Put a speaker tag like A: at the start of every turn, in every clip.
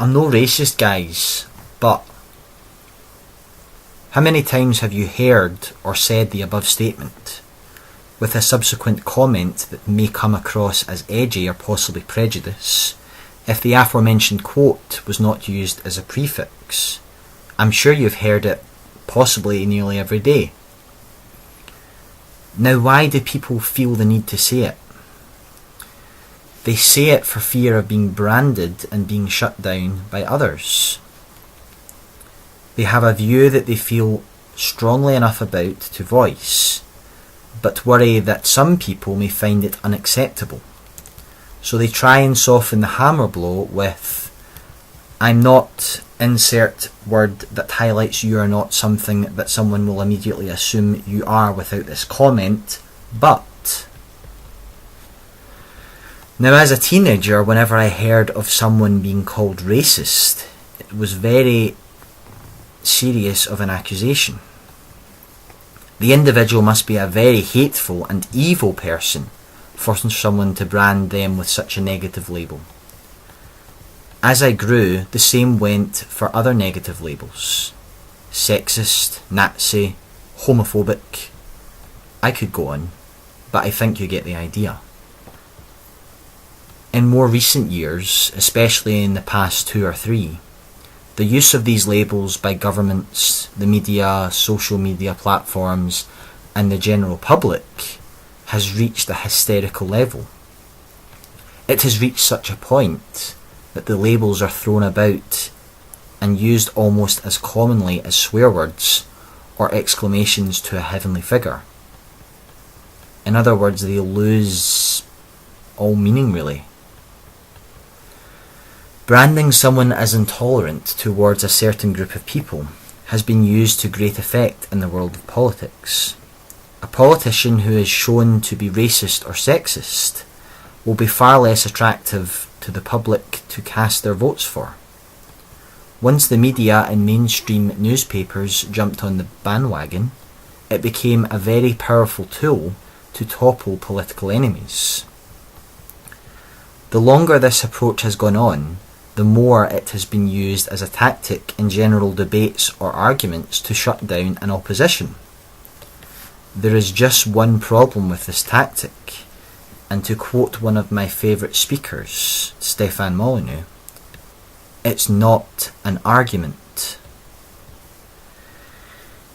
A: I'm no racist, guys, but how many times have you heard or said the above statement, with a subsequent comment that may come across as edgy or possibly prejudice, if the aforementioned quote was not used as a prefix? I'm sure you've heard it possibly nearly every day. Now, why do people feel the need to say it? They say it for fear of being branded and being shut down by others. They have a view that they feel strongly enough about to voice, but worry that some people may find it unacceptable. So they try and soften the hammer blow with, I'm not, insert word that highlights you are not something that someone will immediately assume you are without this comment, but. Now, as a teenager, whenever I heard of someone being called racist, it was very serious of an accusation. The individual must be a very hateful and evil person for someone to brand them with such a negative label. As I grew, the same went for other negative labels. Sexist, Nazi, homophobic. I could go on, but I think you get the idea. In more recent years, especially in the past 2 or 3, the use of these labels by governments, the media, social media platforms, and the general public has reached a hysterical level. It has reached such a point that the labels are thrown about and used almost as commonly as swear words or exclamations to a heavenly figure. In other words, they lose all meaning, really. Branding someone as intolerant towards a certain group of people has been used to great effect in the world of politics. A politician who is shown to be racist or sexist will be far less attractive to the public to cast their votes for. Once the media and mainstream newspapers jumped on the bandwagon, it became a very powerful tool to topple political enemies. The longer this approach has gone on, the more it has been used as a tactic in general debates or arguments to shut down an opposition. There is just one problem with this tactic, and to quote one of my favourite speakers, Stefan Molyneux, it's not an argument.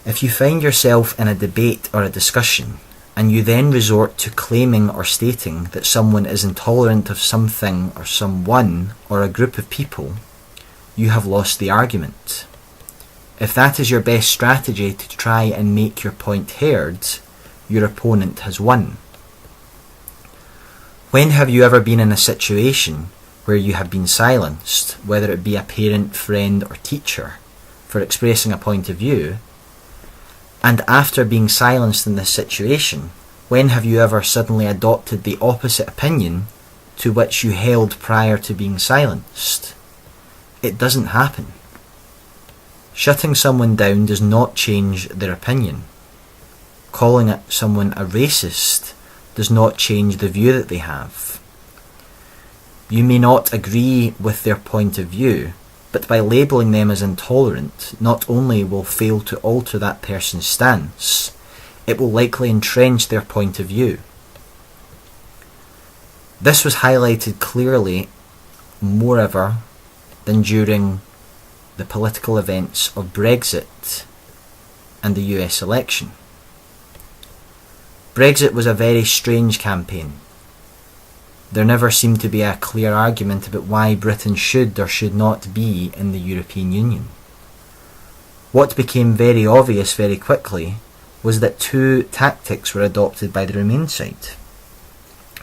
A: If you find yourself in a debate or a discussion, and you then resort to claiming or stating that someone is intolerant of something or someone or a group of people, you have lost the argument. If that is your best strategy to try and make your point heard, your opponent has won. When have you ever been in a situation where you have been silenced, whether it be a parent, friend or teacher, for expressing a point of view, and after being silenced in this situation, when have you ever suddenly adopted the opposite opinion to which you held prior to being silenced? It doesn't happen. Shutting someone down does not change their opinion. Calling someone a racist does not change the view that they have. You may not agree with their point of view, but by labelling them as intolerant, not only will fail to alter that person's stance, it will likely entrench their point of view. This was highlighted clearly more ever than during the political events of Brexit and the US election. Brexit was a very strange campaign. There never seemed to be a clear argument about why Britain should or should not be in the European Union. What became very obvious very quickly was that 2 tactics were adopted by the Remain side.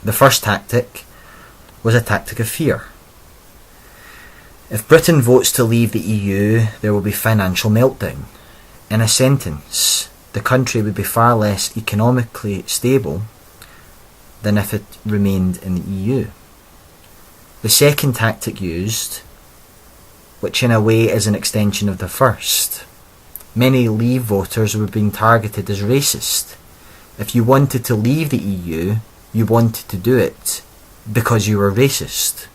A: The first tactic was a tactic of fear. If Britain votes to leave the EU, there will be financial meltdown. In a sentence, the country would be far less economically stable than if it remained in the EU. The second tactic used, which in a way is an extension of the first, many Leave voters were being targeted as racist. If you wanted to leave the EU, you wanted to do it because you were racist.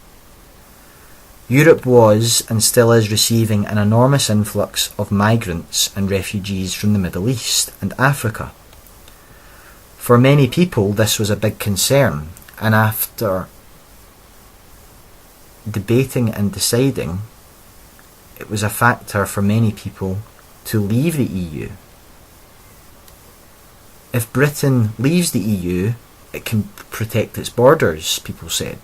A: Europe was and still is receiving an enormous influx of migrants and refugees from the Middle East and Africa. For many people, this was a big concern, and after debating and deciding, it was a factor for many people to leave the EU. If Britain leaves the EU, it can protect its borders, people said.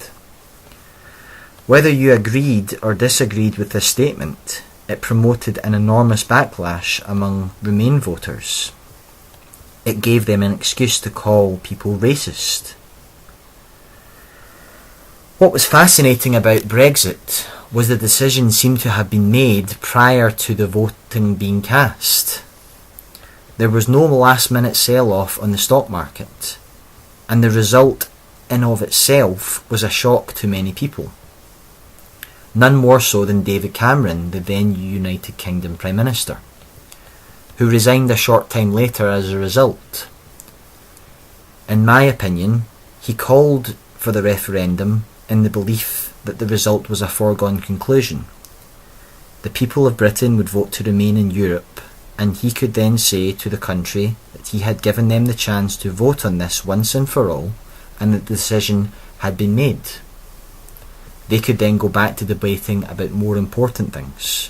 A: Whether you agreed or disagreed with this statement, it promoted an enormous backlash among Remain voters. It gave them an excuse to call people racist. What was fascinating about Brexit was the decision seemed to have been made prior to the voting being cast. There was no last-minute sell-off on the stock market, and the result in of itself was a shock to many people. None more so than David Cameron, the then United Kingdom Prime Minister, who resigned a short time later as a result. In my opinion, he called for the referendum in the belief that the result was a foregone conclusion. The people of Britain would vote to remain in Europe, and he could then say to the country that he had given them the chance to vote on this once and for all, and that the decision had been made. They could then go back to debating about more important things.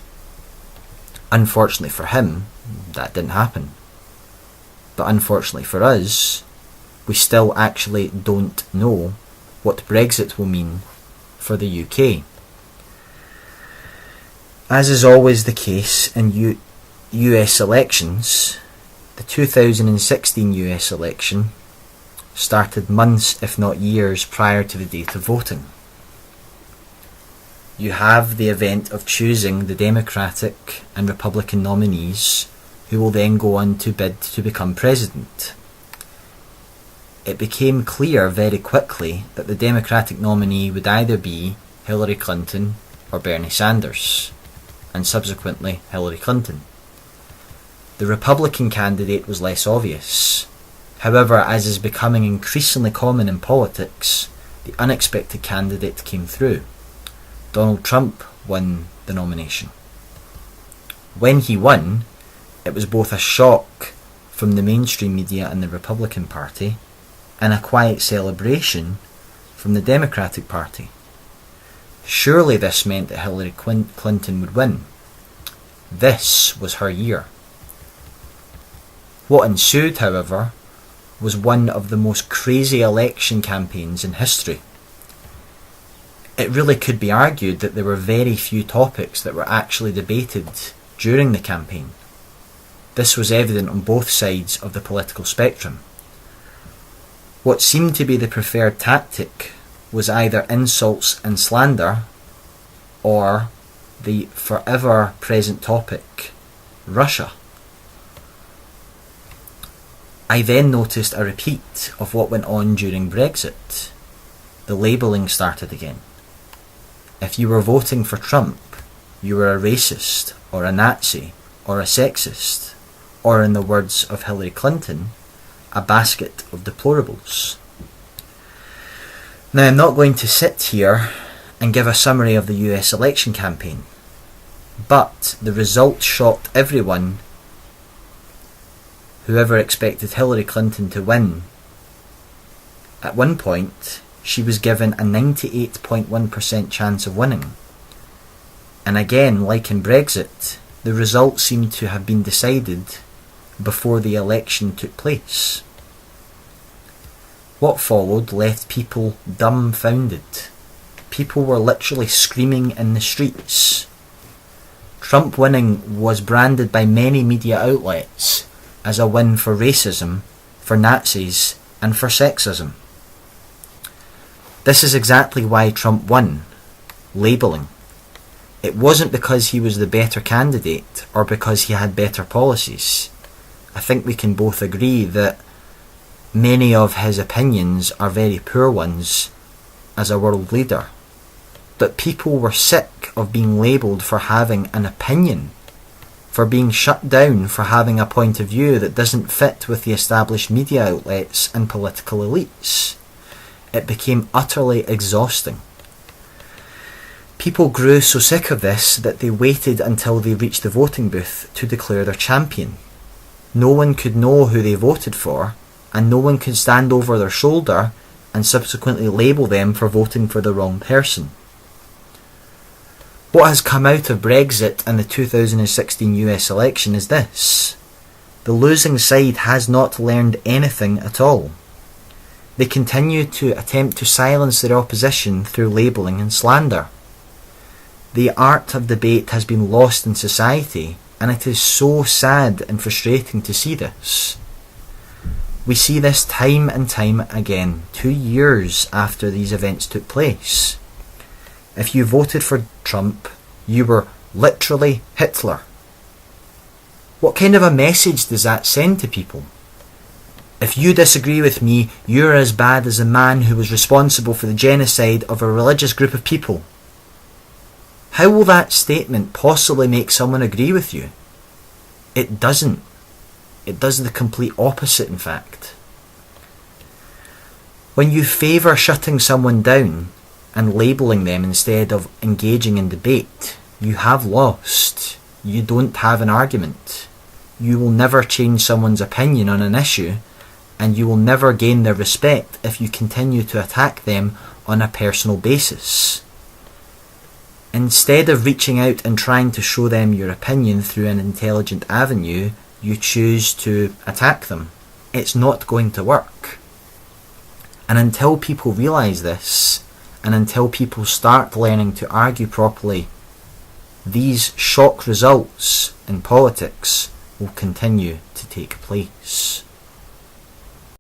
A: Unfortunately for him, that didn't happen. But unfortunately for us, we still actually don't know what Brexit will mean for the UK. As is always the case in US elections, the 2016 US election started months, if not years, prior to the date of voting. You have the event of choosing the Democratic and Republican nominees who will then go on to bid to become president. It became clear very quickly that the Democratic nominee would either be Hillary Clinton or Bernie Sanders, and subsequently Hillary Clinton. The Republican candidate was less obvious. However, as is becoming increasingly common in politics, the unexpected candidate came through. Donald Trump won the nomination. When he won, it was both a shock from the mainstream media and the Republican Party, and a quiet celebration from the Democratic Party. Surely this meant that Hillary Clinton would win. This was her year. What ensued, however, was one of the most crazy election campaigns in history. It really could be argued that there were very few topics that were actually debated during the campaign. This was evident on both sides of the political spectrum. What seemed to be the preferred tactic was either insults and slander, or the forever present topic, Russia. I then noticed a repeat of what went on during Brexit. The labelling started again. If you were voting for Trump, you were a racist, or a Nazi, or a sexist, or in the words of Hillary Clinton, a basket of deplorables. Now, I'm not going to sit here and give a summary of the US election campaign, but the result shocked everyone. Whoever expected Hillary Clinton to win. At one point, she was given a 98.1% chance of winning. And again, like in Brexit, the result seemed to have been decided before the election took place. What followed left people dumbfounded. People were literally screaming in the streets. Trump winning was branded by many media outlets as a win for racism, for Nazis, and for sexism. This is exactly why Trump won. Labelling. It wasn't because he was the better candidate or because he had better policies. I think we can both agree that many of his opinions are very poor ones as a world leader. But people were sick of being labelled for having an opinion, for being shut down for having a point of view that doesn't fit with the established media outlets and political elites. It became utterly exhausting. People grew so sick of this that they waited until they reached the voting booth to declare their champion. No one could know who they voted for, and no one could stand over their shoulder and subsequently label them for voting for the wrong person. What has come out of Brexit and the 2016 US election is this: the losing side has not learned anything at all. They continue to attempt to silence their opposition through labelling and slander. The art of debate has been lost in society, and it is so sad and frustrating to see this. We see this time and time again, 2 years after these events took place. If you voted for Trump, you were literally Hitler. What kind of a message does that send to people? If you disagree with me, you're as bad as the man who was responsible for the genocide of a religious group of people. How will that statement possibly make someone agree with you? It doesn't. It does the complete opposite, in fact. When you favour shutting someone down and labelling them instead of engaging in debate, you have lost. You don't have an argument. You will never change someone's opinion on an issue, and you will never gain their respect if you continue to attack them on a personal basis. Instead of reaching out and trying to show them your opinion through an intelligent avenue, you choose to attack them. It's not going to work. And until people realise this, and until people start learning to argue properly, these shock results in politics will continue to take place.